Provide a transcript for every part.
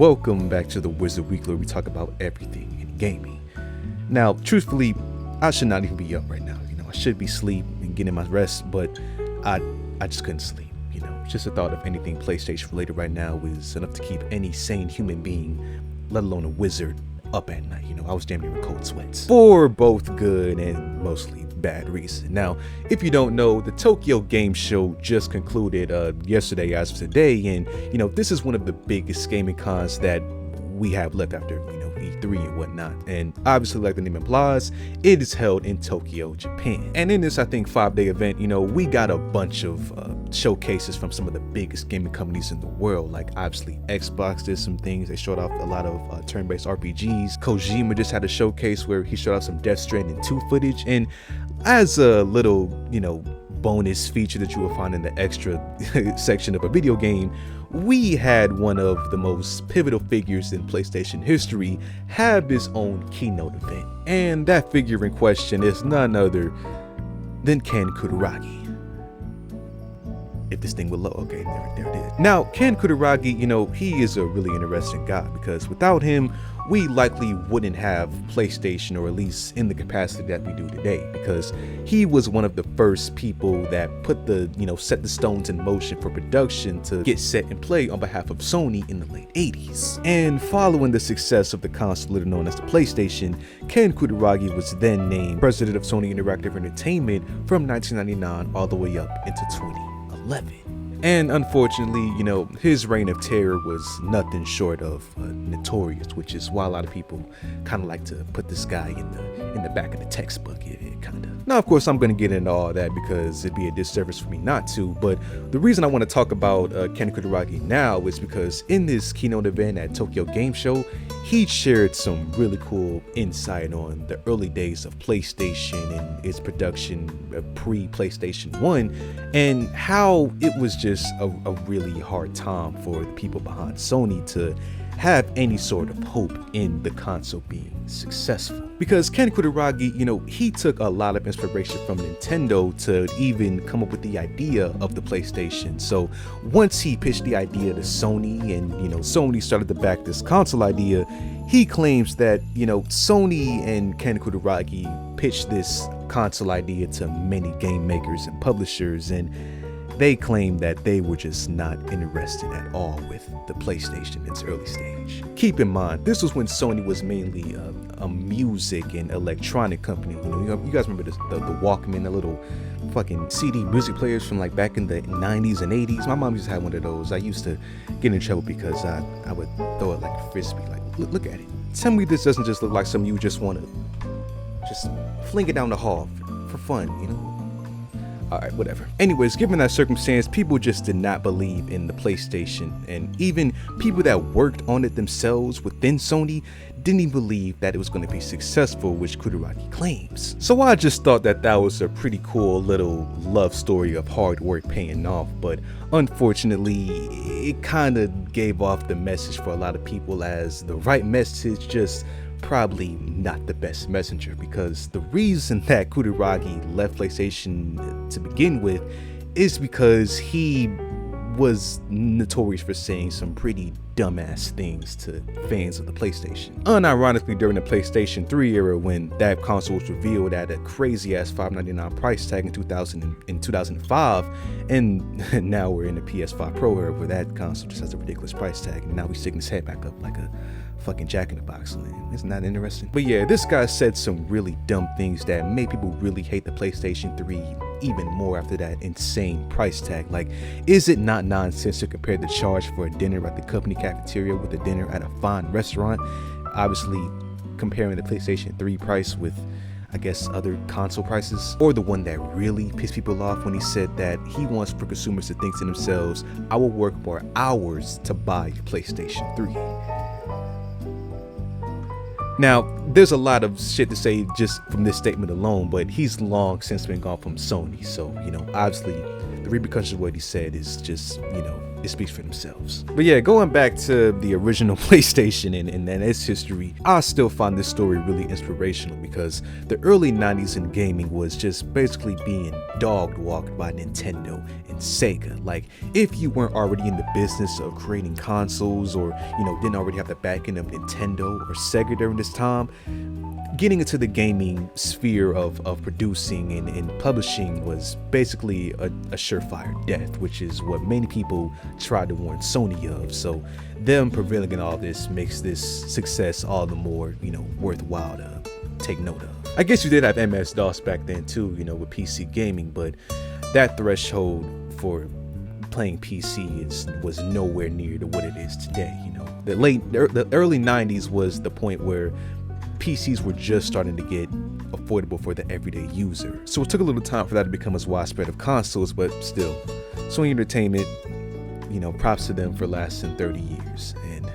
Welcome back to the Wizard Weekly, where we talk about everything in gaming. Now, truthfully, I should not even be up right now. I should be asleep and getting my rest, but I just couldn't sleep. Just the thought of anything PlayStation related right now is enough to keep any sane human being, let alone a wizard, up at night. I was damn near in cold sweats for both good and mostly bad reason. Now, if you don't know, the Tokyo Game Show just concluded yesterday as of today, and this is one of the biggest gaming cons that we have left after E3 and whatnot. And obviously, like the name implies, it is held in Tokyo, Japan. And in this, I think, 5-day event, we got a bunch of showcases from some of the biggest gaming companies in the world. Like obviously Xbox did some things. They showed off a lot of turn-based RPGs. Kojima just had a showcase where he showed off some Death Stranding 2 footage. And as a little, bonus feature that you will find in the extra section of a video game, we had one of the most pivotal figures in PlayStation history have his own keynote event. And that figure in question is none other than Ken Kutaragi. If this thing will load, okay, there it is. Now, Ken Kutaragi, he is a really interesting guy, because without him, we likely wouldn't have PlayStation, or at least in the capacity that we do today, because he was one of the first people that put the, set the stones in motion for production to get set and play on behalf of Sony in the late 80s. And following the success of the console known as the PlayStation, Ken Kutaragi was then named president of Sony Interactive Entertainment from 1999 all the way up into 2011. And unfortunately, his reign of terror was nothing short of notorious, which is why a lot of people kind of like to put this guy in the back of the textbook, kind of. Now, of course, I'm going to get into all that because it'd be a disservice for me not to, but the reason I want to talk about Ken Kutaragi now is because in this keynote event at Tokyo Game Show, he shared some really cool insight on the early days of PlayStation and its production pre-PlayStation 1, and how it was just a really hard time for the people behind Sony to have any sort of hope in the console being successful. Because Ken Kutaragi, he took a lot of inspiration from Nintendo to even come up with the idea of the PlayStation. So once he pitched the idea to Sony and, Sony started to back this console idea, he claims that, Sony and Ken Kutaragi pitched this console idea to many game makers and publishers, and they claim that they were just not interested at all with the PlayStation in its early stage. Keep in mind, this was when Sony was mainly a music and electronic company. You guys remember the Walkman, the little fucking CD music players from like back in the 90s and 80s? My mom used to have one of those. I used to get in trouble because I would throw it like a frisbee. Like, look at it. Tell me this doesn't just look like something you just want to just fling it down the hall for fun, Alright, whatever. Anyways, given that circumstance, people just did not believe in the PlayStation, and even people that worked on it themselves within Sony didn't even believe that it was going to be successful, which Kutaragi claims. So I just thought that was a pretty cool little love story of hard work paying off, but unfortunately, it kind of gave off the message for a lot of people as the right message, just probably not the best messenger, because the reason that Kutaragi left PlayStation to begin with is because he was notorious for saying some pretty dumbass things to fans of the PlayStation. Unironically, during the PlayStation 3 era, when that console was revealed at a crazy ass $599 price tag in 2005, and now we're in the PS5 Pro era where that console just has a ridiculous price tag, and now he's sticking his head back up like a fucking Jack in the Box. Isn't that interesting? But yeah, this guy said some really dumb things that made people really hate the PlayStation 3 even more after that insane price tag. Like, is it not nonsense to compare the charge for a dinner at the company cafeteria with a dinner at a fine restaurant? Obviously, comparing the PlayStation 3 price with, I guess, other console prices. Or the one that really pissed people off when he said that he wants for consumers to think to themselves, I will work for hours to buy a PlayStation 3. Now, there's a lot of shit to say just from this statement alone, but he's long since been gone from Sony. So, obviously the repercussions of what he said is just, it speaks for themselves. But yeah, going back to the original PlayStation and its history, I still find this story really inspirational because the early 90s in gaming was just basically being dog walked by Nintendo and Sega. Like, if you weren't already in the business of creating consoles or, didn't already have the backing of Nintendo or Sega during this time, getting into the gaming sphere of producing and publishing was basically a surefire death, which is what many people tried to warn Sony of. So them prevailing in all this makes this success all the more, worthwhile to take note of. I guess you did have MS-DOS back then too, with PC gaming, but that threshold for playing PC was nowhere near to what it is today. The early 90s was the point where PCs were just starting to get affordable for the everyday user. So it took a little time for that to become as widespread of consoles, but still, Sony Entertainment, props to them for lasting 30 years. And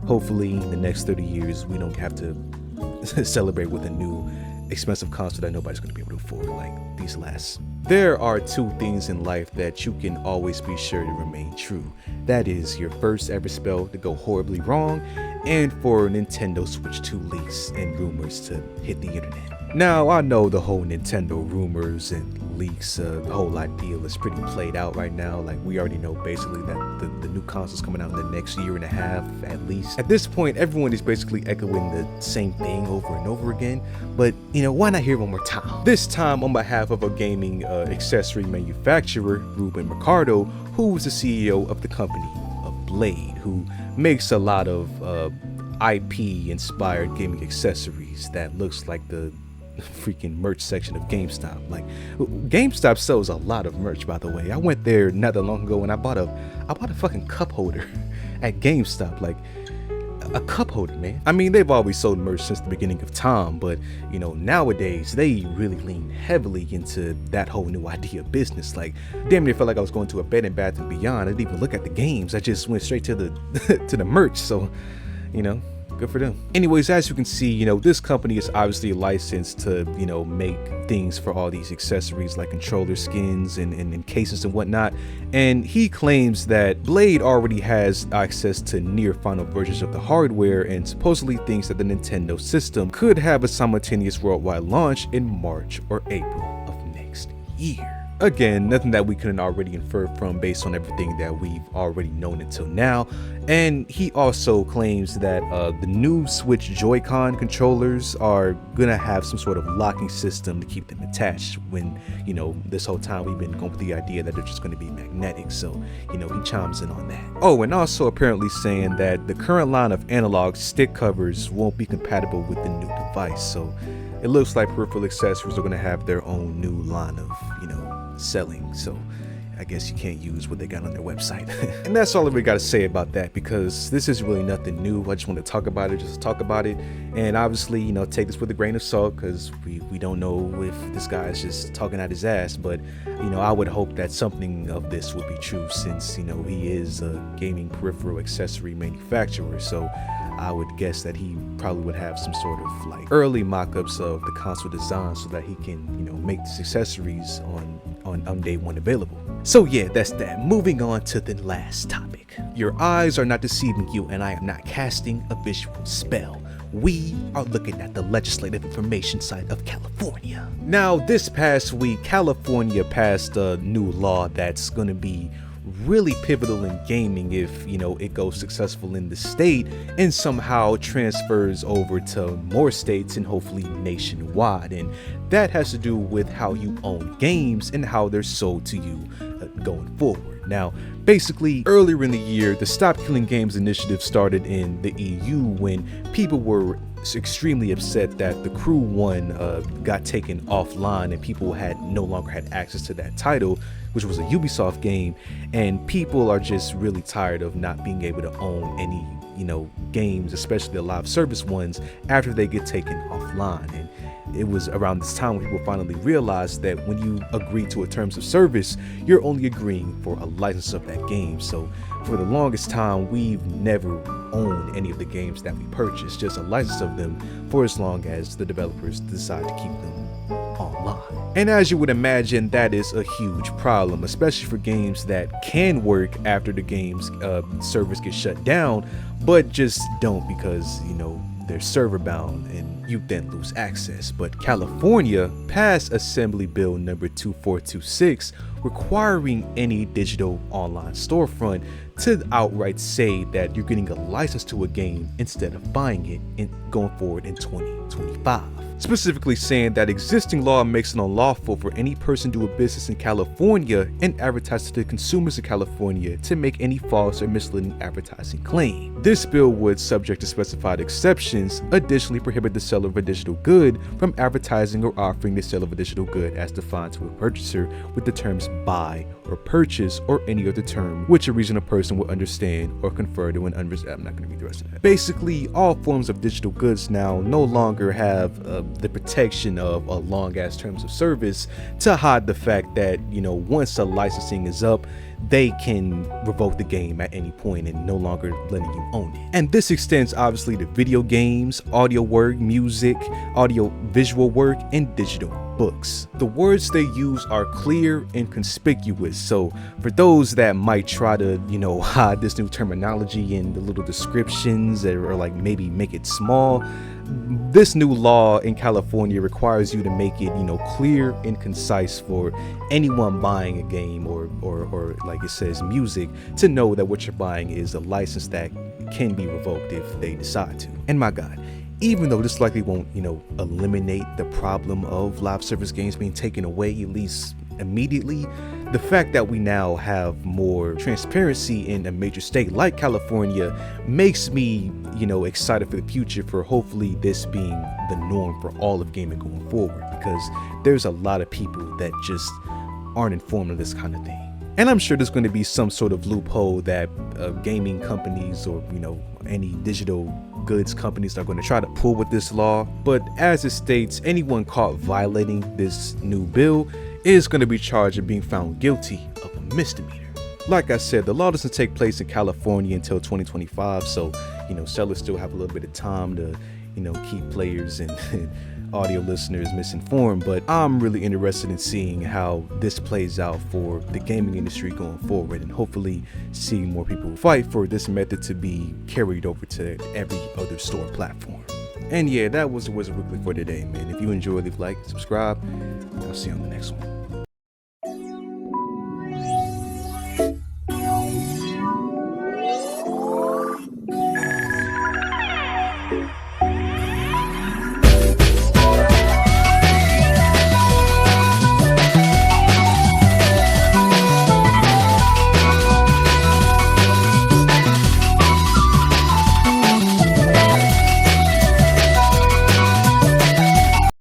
hopefully in the next 30 years, we don't have to celebrate with a new expensive console that nobody's going to be able to afford like these last. There are two things in life that you can always be sure to remain true. That is your first ever spell to go horribly wrong, and for Nintendo Switch 2 leaks and rumors to hit the internet. Now, I know the whole Nintendo rumors and leaks, the whole idea is pretty played out right now. Like, we already know basically that the new console's coming out in the next year and a half at least. At this point, everyone is basically echoing the same thing over and over again, but why not hear one more time? This time on behalf of a gaming accessory manufacturer, Ruben Mercado, who is the CEO of the company of Blade, who makes a lot of IP-inspired gaming accessories that looks like the freaking merch section of GameStop. Like, GameStop sells a lot of merch, by the way. I went there not that long ago and I bought a fucking cup holder at GameStop. Like, a cup holder, man. I mean, they've always sold merch since the beginning of time, but nowadays they really lean heavily into that whole new idea of business. Like, damn near felt like I was going to a Bed and Bath and Beyond. I didn't even look at the games. I just went straight to the to the merch. So, good for them. Anyways, as you can see, this company is obviously licensed to, make things for all these accessories like controller skins and cases and whatnot. And he claims that Blade already has access to near final versions of the hardware and supposedly thinks that the Nintendo system could have a simultaneous worldwide launch in March or April of next year. Again, nothing that we couldn't already infer from based on everything that we've already known until now. And he also claims that the new Switch Joy-Con controllers are gonna have some sort of locking system to keep them attached when, this whole time we've been going with the idea that they're just gonna be magnetic. So, he chimes in on that. Oh, and also apparently saying that the current line of analog stick covers won't be compatible with the new device. So it looks like peripheral accessories are gonna have their own new line of, selling. So I guess you can't use what they got on their website. And that's all I really got to say about that, because this is really nothing new. I just want to talk about it, just to talk about it. And obviously, take this with a grain of salt, because we don't know if this guy is just talking out his ass. But, I would hope that something of this would be true, since, he is a gaming peripheral accessory manufacturer. So I would guess that he probably would have some sort of like early mock-ups of the console design so that he can, make these accessories on day one available. So yeah, that's that. Moving on to the last topic. Your eyes are not deceiving you, and I am not casting a visual spell. We are looking at the legislative information side of California. Now, this past week, California passed a new law that's going to be really pivotal in gaming if it goes successful in the state and somehow transfers over to more states and hopefully nationwide. And that has to do with how you own games and how they're sold to you going forward. Now, basically, earlier in the year, the Stop Killing Games initiative started in the EU when people were extremely upset that The Crew 1 got taken offline and people no longer had access to that title, which was a Ubisoft game, and people are just really tired of not being able to own any games, especially the live service ones, after they get taken offline. And it was around this time when people finally realized that when you agree to a terms of service, you're only agreeing for a license of that game. So for the longest time, we've never owned any of the games that we purchased, just a license of them for as long as the developers decide to keep them online. And as you would imagine, that is a huge problem, especially for games that can work after the game's servers get shut down, but just don't because, you know, they're server bound and you then lose access. But California passed Assembly Bill number 2426, requiring any digital online storefront to outright say that you're getting a license to a game instead of buying it going forward in 2025. Specifically saying that existing law makes it unlawful for any person to do a business in California and advertise to the consumers of California to make any false or misleading advertising claim. This bill would, subject to specified exceptions, additionally prohibit the seller of a digital good from advertising or offering the sale of a digital good as defined to a purchaser with the terms buy or purchase or any other term which a reasonable person will understand or confer to an unreasonable. I'm not going to read the rest of that. Basically, all forms of digital goods now no longer have the protection of a long ass terms of service to hide the fact that, you know, once a licensing is up, they can revoke the game at any point and no longer letting you own it. And this extends obviously to video games, audio work, music, audio visual work, and digital books. The words they use are clear and conspicuous, so for those that might try to, you know, hide this new terminology in the little descriptions or like maybe make it small, this new law in California requires you to make it, you know, clear and concise for anyone buying a game or like it says music to know that what you're buying is a license that can be revoked if they decide to. And my God, even though this likely won't, you know, eliminate the problem of live service games being taken away, at least immediately, the fact that we now have more transparency in a major state like California makes me, you know, excited for the future, for hopefully this being the norm for all of gaming going forward, because there's a lot of people that just aren't informed of this kind of thing. And I'm sure there's going to be some sort of loophole that gaming companies or, you know, any digital goods companies are going to try to pull with this law. But as it states, anyone caught violating this new bill is going to be charged of being found guilty of a misdemeanor. Like I said, the law doesn't take place in California until 2025, so, you know, sellers still have a little bit of time to, you know, keep players and audio listeners misinformed. But I'm really interested in seeing how this plays out for the gaming industry going forward, and hopefully seeing more people fight for this method to be carried over to every other store platform. And yeah, that was the Wizard Weekly for today, man. If you enjoyed, leave a like, subscribe, and I'll see you on the next one.